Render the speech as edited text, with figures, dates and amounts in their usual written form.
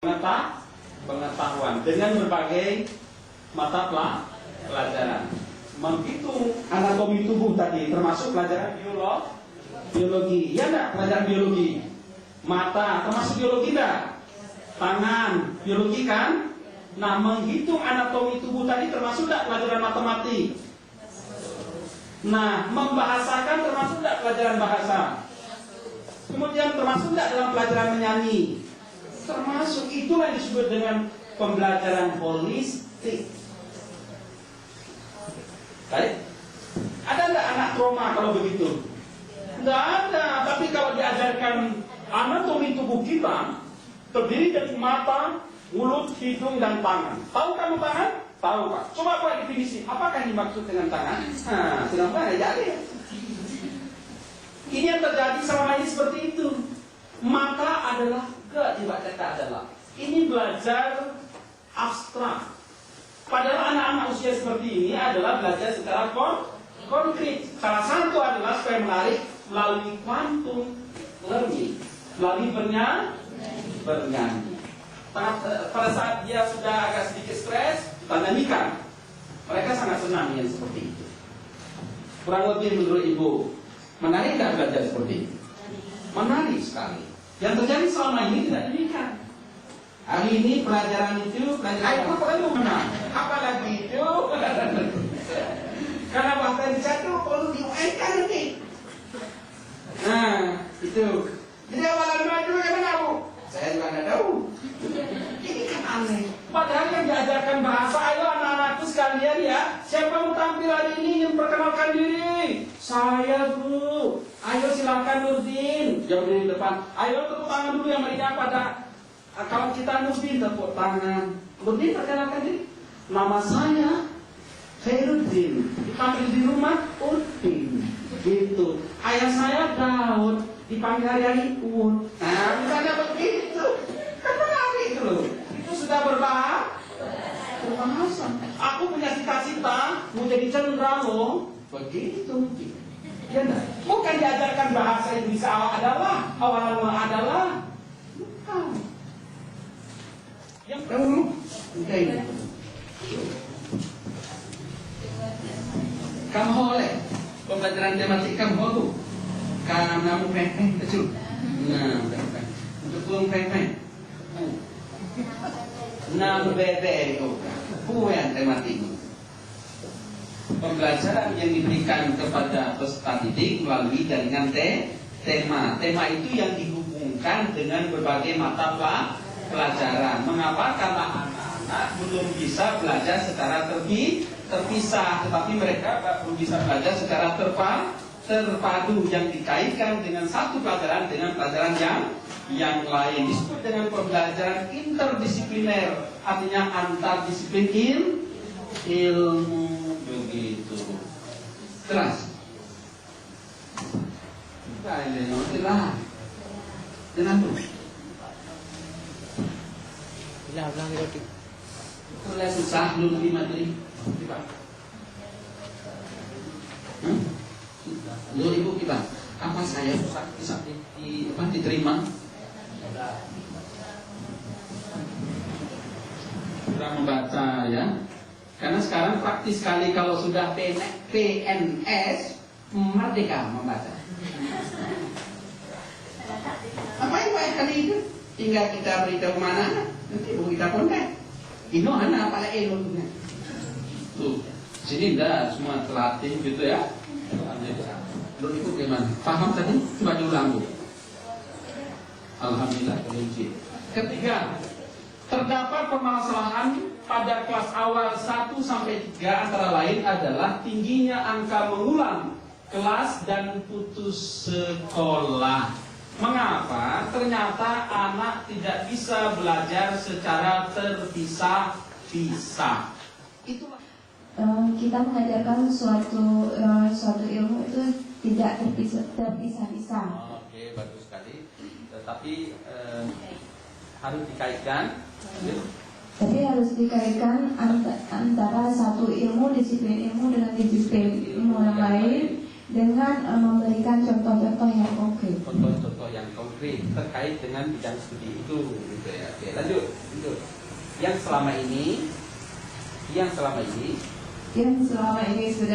pengetahuan dengan berbagai mata pelajaran. Menghitung anatomi tubuh tadi termasuk pelajaran biologi. Ya enggak, pelajaran biologi. Mata termasuk biologi enggak? Tangan biologi kan? Nah, menghitung anatomi tubuh tadi termasuk enggak pelajaran matematik? Nah, membahasakan termasuk enggak pelajaran bahasa? Kemudian termasuk enggak dalam pelajaran menyanyi? Termasuk. Itulah yang disebut dengan pembelajaran holistik. Baik. Ada enggak anak trauma kalau begitu? Enggak ada. Tapi kalau diajarkan anatomi tubuh kita terdiri dari mata, mulut, hidung, dan tangan. Tahu kamu tangan? Tahu, Pak. Coba buat definisi. Apakah yang dimaksud dengan tangan? Nah, sedangkan jadi. Ini yang terjadi selama ini seperti itu. Maka adalah dibacakan adalah. Ini belajar abstrak. Padahal anak-anak usia seperti ini adalah belajar secara konkret. Salah satu adalah supaya menarik melalui quantum learning, melalui bernyanyi. Pada saat dia sudah agak sedikit stres, kita nyanyikan. Mereka sangat senang yang seperti itu. Kurang lebih menurut Ibu, menarik nggak belajar seperti itu? Menarik sekali. Yang terjadi selama ini tidak demikian. Hari ini pelajaran itu, pelajaran perlu menang. Apalagi itu, karena bahasa itu perlu diuaikan nanti. Nah, itu. Jadi awalan maju bagaimana, Bu? Saya juga nggak tahu. Ini kan aneh. Padahal yang diajarkan bahasa, ayo anak-anakku sekalian ya. Siapa mau tampil hari ini ingin perkenalkan diri? Saya, Bu. Ayo silakan Nurdin. Jauh di depan. Ayo tepuk tangan dulu yang meriah pada kawan kita Nurdin. Tepuk tangan. Nurdin perkenalkan diri. Nama saya Khairuddin. Dipanggil di rumah Udin. Gitu. Ayah saya Daud. Dipanggil hari-hari Un. Nah, misalnya begitu. Kan menarik itu loh. Itu sudah berbahasa. Aku punya cita-cita mau jadi jenderal loh. Begitu. Ya, nah. Bukan diajarkan bahasa Indonesia awal adalah bukan. Yang dahulu ini. Kamu oleh pembelajaran tematik kamu dulu. Karena mau peng kecil. Nah, untuk burung peng. Nah, bebek itu. Bukan tematik. Pembelajaran yang diberikan kepada peserta didik melalui jaringan tema. Tema itu yang dihubungkan dengan berbagai mata pelajaran. Mengapa? Karena anak-anak belum bisa belajar secara terpisah, tetapi mereka belum bisa belajar secara terpadu yang dikaitkan dengan satu pelajaran dengan pelajaran yang lain. Disebut dengan pembelajaran interdisipliner, artinya antar disiplin ilmu. Begitu. Jelas. Jangan tuh. Bilang itu. Itu susah belum materi. Coba. Lu Ibu kita. Apa saya susah bisa diterima? Sudah membaca ya. Karena sekarang praktis sekali kalau sudah PNS merdeka membaca. Apa yang baik kali itu? Tinggal kita beritahu mana, nanti ibu kita kontak. Ini anak apa ilmunya? Tuh, sini dah semua terlatih gitu ya. Lu itu gimana? Paham tadi? Coba diulang Bu. Alhamdulillah kelinci. Ketiga, terdapat permasalahan pada kelas awal 1 sampai 3 antara lain adalah tingginya angka mengulang kelas dan putus sekolah. Mengapa? Ternyata anak tidak bisa belajar secara terpisah-pisah. Itulah kita mengajarkan suatu ilmu itu tidak terpisah-pisah. Oke, bagus sekali. Tetapi harus dikaitkan. Jadi harus dikaitkan antara satu disiplin ilmu dengan disiplin ilmu yang lain dengan memberikan contoh-contoh yang konkret. Contoh-contoh yang konkret terkait dengan bidang studi itu, gitu ya. Oke, lanjut. Yang selama ini Yang selama ini sudah